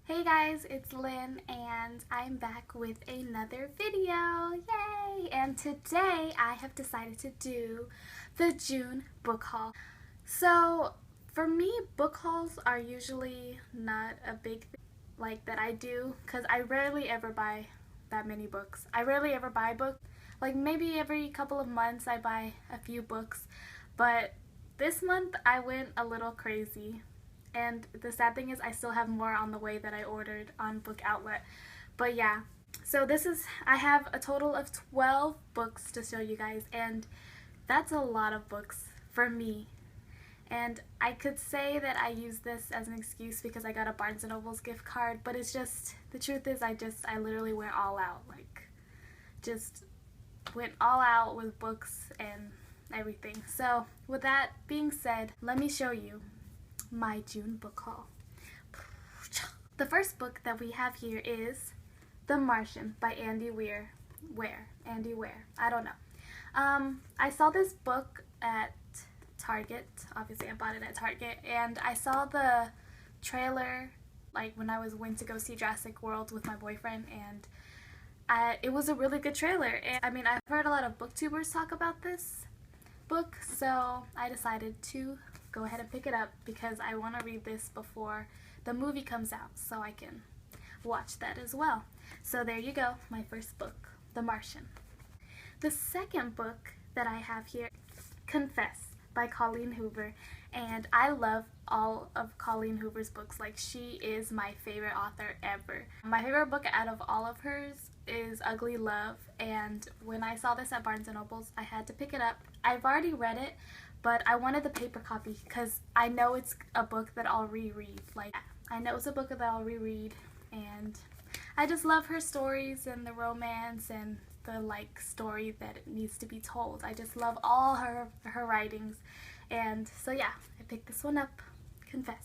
Hey guys, it's Lynn and I'm back with another video. Yay! And today I have decided to do the June book haul. So for me, book hauls are usually not a big thing like that I do because I rarely ever buy that many books. I rarely ever buy books. Like maybe every couple of months I buy a few books, but this month I went a little crazy. And the sad thing is I still have more on the way that I ordered on Book Outlet. But yeah, so I have a total of 12 books to show you guys, and that's a lot of books for me. And I could say that I use this as an excuse because I got a Barnes & Noble's gift card, but it's just, the truth is I literally went all out, just went all out with books and everything. So with that being said, let me show you my June book haul. The first book that we have here is The Martian by Weir. I don't know. I saw this book at Target. Obviously I bought it at Target, and I saw the trailer like when I went to go see Jurassic World with my boyfriend, and it was a really good trailer. And I mean, I've heard a lot of booktubers talk about this book, so I decided to go ahead and pick it up because I want to read this before the movie comes out so I can watch that as well. So there you go, my first book, The Martian. The second book that I have here, Confess by Colleen Hoover, and I love all of Colleen Hoover's books. Like, she is my favorite author ever. My favorite book out of all of hers is Ugly Love, and when I saw this at Barnes & Noble's, I had to pick it up. I've already read it, but I wanted the paper copy because I know it's a book that I'll reread. Like, I know it's a book that I'll reread, and I just love her stories and the romance and the story that it needs to be told. I just love all her writings, and so yeah, I picked this one up, Confess.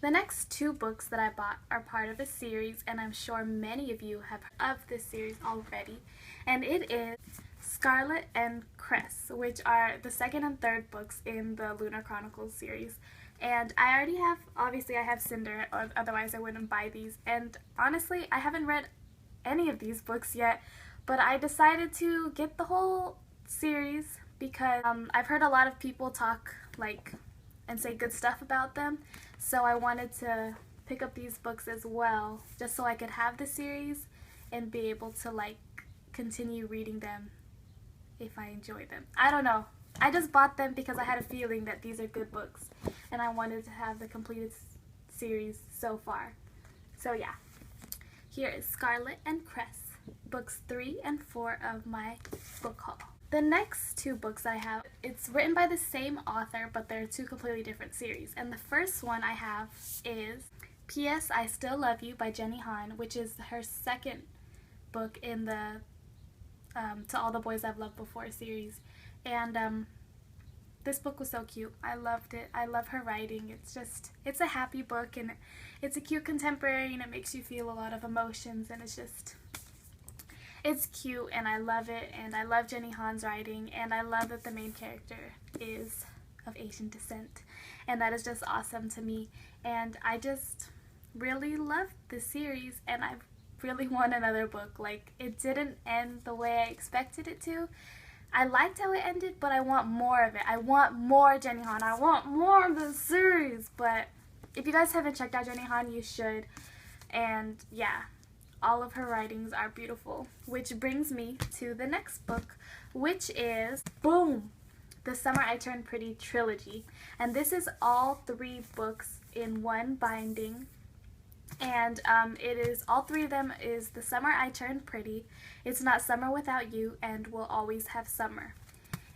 The next two books that I bought are part of a series, and I'm sure many of you have heard of this series already, and it is Scarlet and Chris, which are the second and third books in the Lunar Chronicles series. And I already have, obviously I have Cinder, or otherwise I wouldn't buy these. And honestly, I haven't read any of these books yet, but I decided to get the whole series because I've heard a lot of people talk and say good stuff about them. So I wanted to pick up these books as well, just so I could have the series and be able to continue reading them if I enjoy them. I don't know. I just bought them because I had a feeling that these are good books, and I wanted to have the completed series so far. So yeah, here is Scarlet and Cress, books 3 and 4 of my book haul. The next two books I have, it's written by the same author, but they're two completely different series. And the first one I have is P.S. I Still Love You by Jenny Han, which is her second book in the To All the Boys I've Loved Before series. And this book was so cute. I loved it. I love her writing. It's a happy book, and it's a cute contemporary, and it makes you feel a lot of emotions, and it's cute, and I love it, and I love Jenny Han's writing, and I love that the main character is of Asian descent, and that is just awesome to me. And I just really loved this series, and I really want another book. It didn't end the way I expected it to. I liked how it ended, but I want more of it. I want more Jenny Han. I want more of the series. But if you guys haven't checked out Jenny Han, you should. And yeah, all of her writings are beautiful. Which brings me to the next book, which is, boom, The Summer I Turned Pretty Trilogy. And this is all 3 books in one binding. And it is, all 3 of them is The Summer I Turned Pretty, It's Not Summer Without You, and We'll Always Have Summer.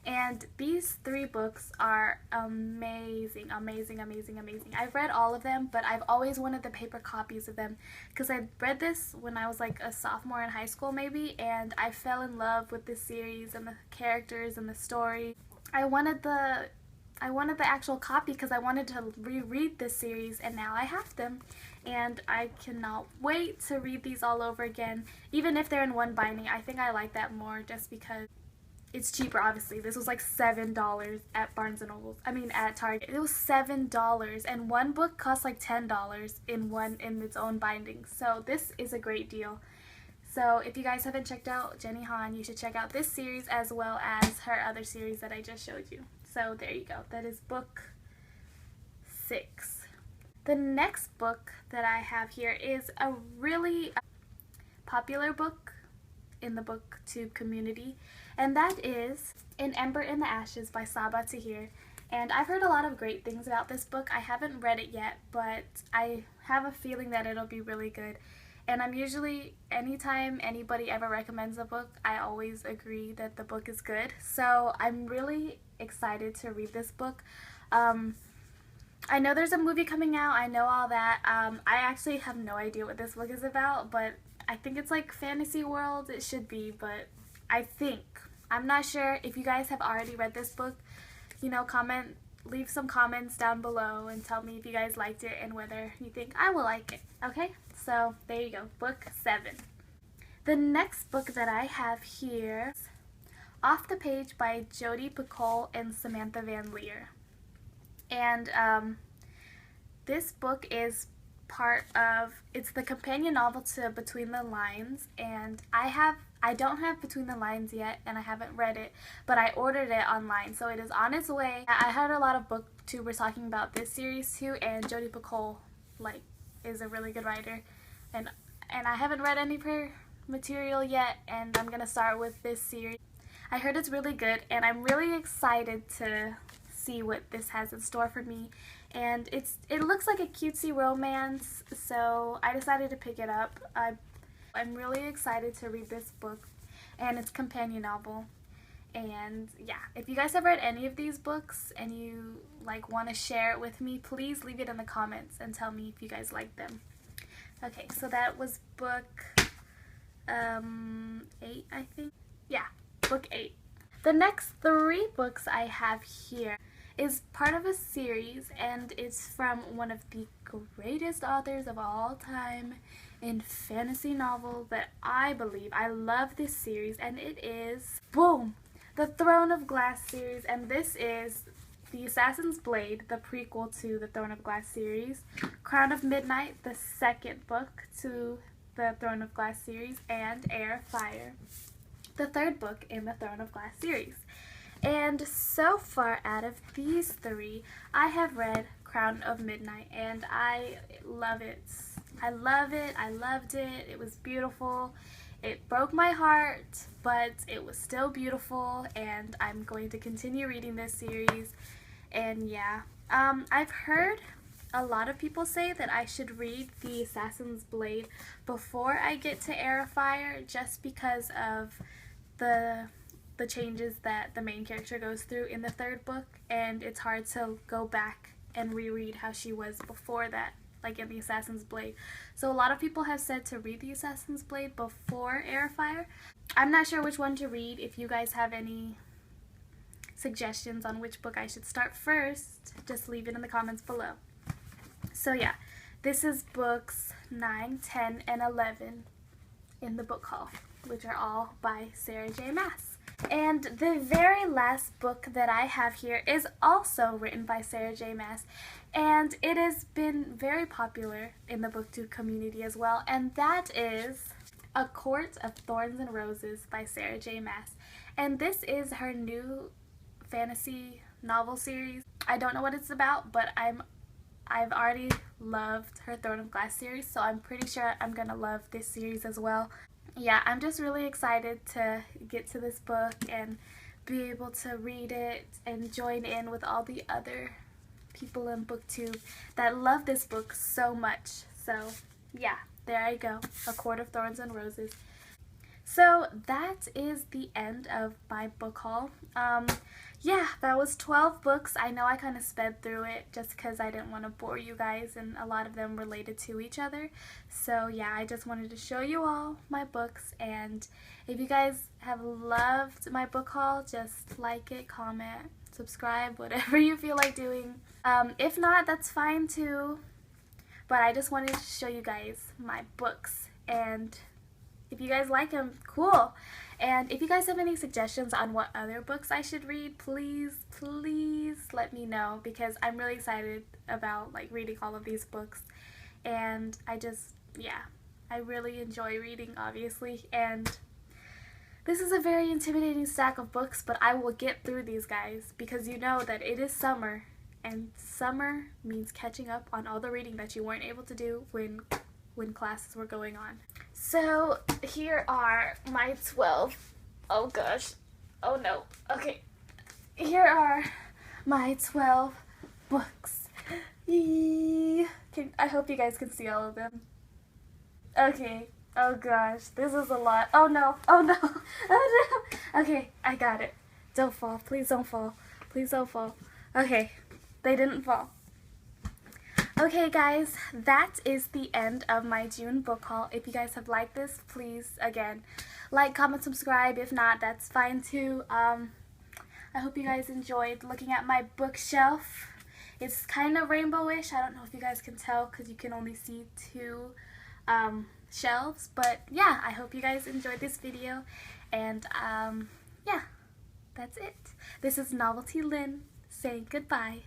And these 3 books are amazing, amazing, amazing, amazing. I've read all of them, but I've always wanted the paper copies of them because I read this when I was a sophomore in high school maybe, and I fell in love with this series and the characters and the story. I wanted the actual copy because I wanted to reread this series, and now I have them. And I cannot wait to read these all over again, even if they're in one binding. I think I like that more just because it's cheaper, obviously. This was like $7 at Barnes & Noble. I mean, at Target. It was $7, and one book cost like $10 in its own binding. So this is a great deal. So if you guys haven't checked out Jenny Han, you should check out this series as well as her other series that I just showed you. So there you go. That is book 6. The next book that I have here is a really popular book in the booktube community, and that is In Ember in the Ashes by Sabaa Tahir. And I've heard a lot of great things about this book. I haven't read it yet, but I have a feeling that it'll be really good. And I'm usually, anytime anybody ever recommends a book, I always agree that the book is good. So I'm really excited to read this book. I know there's a movie coming out, I know all that. I actually have no idea what this book is about, but I think it's like fantasy world. It should be, but I'm not sure. If you guys have already read this book, you know, leave some comments down below and tell me if you guys liked it and whether you think I will like it. Okay, so there you go, book 7. The next book that I have here is Off the Page by Jodi, Picoult, and Samantha Van Leer. And this book is it's the companion novel to Between the Lines, and I don't have Between the Lines yet, and I haven't read it, but I ordered it online, so it is on its way. I heard a lot of booktubers talking about this series too, and Jodi Picoult is a really good writer, and I haven't read any of her material yet, and I'm gonna start with this series. I heard it's really good, and I'm really excited to see what this has in store for me. And it looks like a cutesy romance, so I decided to pick it up. I'm really excited to read this book, and it's a companion novel. And yeah, if you guys have read any of these books and you want to share it with me, please leave it in the comments and tell me if you guys like them. Okay, so that was book 8, I think. Yeah, book 8. The next 3 books I have here is part of a series, and it's from one of the greatest authors of all time in fantasy novel that I believe. I love this series, and it is, boom, the Throne of Glass series, and this is The Assassin's Blade, the prequel to the Throne of Glass series, Crown of Midnight, the second book to the Throne of Glass series, and Heir, the third book in the Throne of Glass series. And so far out of these 3, I have read Crown of Midnight, and I love it. I love it. I loved it. It was beautiful. It broke my heart, but it was still beautiful, and I'm going to continue reading this series. And yeah, I've heard a lot of people say that I should read The Assassin's Blade before I get to Heir, just because of the changes that the main character goes through in the 3rd book, and it's hard to go back and reread how she was before that, like in The Assassin's Blade. So a lot of people have said to read The Assassin's Blade before Heir. I'm not sure which one to read. If you guys have any suggestions on which book I should start first, just leave it in the comments below. So yeah, this is books 9, 10, and 11 in the book haul, which are all by Sarah J. Maas. And the very last book that I have here is also written by Sarah J. Maas, and it has been very popular in the booktube community as well, and that is A Court of Thorns and Roses by Sarah J. Maas. And this is her new fantasy novel series. I don't know what it's about, but I've already loved her Throne of Glass series, so I'm pretty sure I'm gonna love this series as well. Yeah, I'm just really excited to get to this book and be able to read it and join in with all the other people in booktube that love this book so much. So yeah, there I go, A Court of Thorns and Roses. So that is the end of my book haul. Yeah, that was 12 books. I know I kind of sped through it just because I didn't want to bore you guys, and a lot of them related to each other. So yeah, I just wanted to show you all my books, and if you guys have loved my book haul, just like it, comment, subscribe, whatever you feel like doing. If not, that's fine too, but I just wanted to show you guys my books, and if you guys like them, cool. And if you guys have any suggestions on what other books I should read, please let me know, because I'm really excited about like reading all of these books. And I really enjoy reading, obviously, and this is a very intimidating stack of books, but I will get through these, guys, because you know that it is summer, and summer means catching up on all the reading that you weren't able to do when classes were going on. So here are my 12, oh gosh, oh no, okay, here are my 12 books. I hope you guys can see all of them. Okay, oh gosh, this is a lot. Oh no, oh no, oh no. Okay, I got it. Don't fall, please don't fall, please don't fall. Okay, they didn't fall. Okay guys, that is the end of my June book haul. If you guys have liked this, please, again, like, comment, subscribe. If not, that's fine too. I hope you guys enjoyed looking at my bookshelf. It's kind of rainbowish. I don't know if you guys can tell because you can only see 2 shelves. But yeah, I hope you guys enjoyed this video. And yeah, that's it. This is Novelty Lynn saying goodbye.